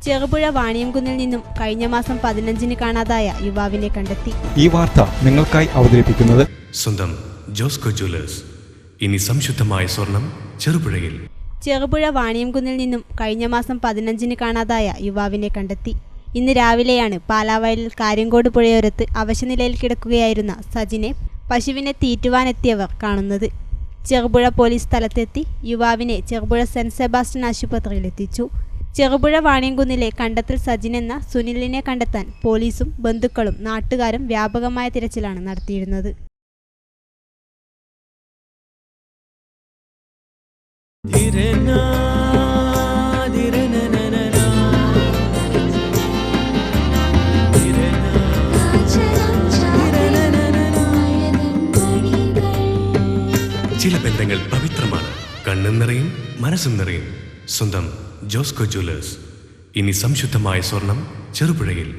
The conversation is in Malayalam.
ചെറുപുഴ വാണിയംകുന്നിൽ നിന്നും കഴിഞ്ഞ മാസം 15-ന് കാണാതായ യുവാവിനെ കണ്ടെത്തി. ഈ വാർത്ത നിങ്ങൾക്കായി അവതരിപ്പിക്കുന്നത് സ്വന്തം ജോസ്കോ ജ്വല്ലേഴ്സ്. ഇനി സംശുദ്ധമായ സ്വർണം ചെറുപുഴയിൽ. ചെറുപുഴ വാണിയംകുന്നിൽ നിന്നും കഴിഞ്ഞ മാസം 15-ന് കാണാതായ യുവാവിനെ കണ്ടെത്തി. ഇന്ന് രാവിലെയാണ് പാലാവയലിൽ കാര്യങ്കോട് പുഴയോരത്ത് അവശനിലയിൽ കിടക്കുകയായിരുന്ന സജിനെ പശുവിനെ തീറ്റുവാനെത്തിയവർ കാണുന്നത്. ചെറുപുഴ പോലീസ് സ്ഥലത്തെത്തി യുവാവിനെ ചെറുപുഴ സെന്റ് സെബാസ്റ്റ്യൻ ആശുപത്രിയിലെത്തിച്ചു. ചെറുപുഴ വാണിയംകുന്നിലെ കണ്ടത്തിൽ സജിൻ എന്ന സുനിലിനെ കണ്ടെത്താൻ പോലീസും ബന്ധുക്കളും നാട്ടുകാരും വ്യാപകമായ തിരച്ചിലാണ് നടത്തിയിരുന്നത്. ചില ബന്ധങ്ങൾ പവിത്രമാണ്. കണ്ണും നിറയും മനസ്സും നിറയും. സ്വന്തം ജോസ്കോ ജ്വല്ലേഴ്സ്. ഇനി സംശുദ്ധമായ സ്വർണം ചെറുപുഴയിൽ.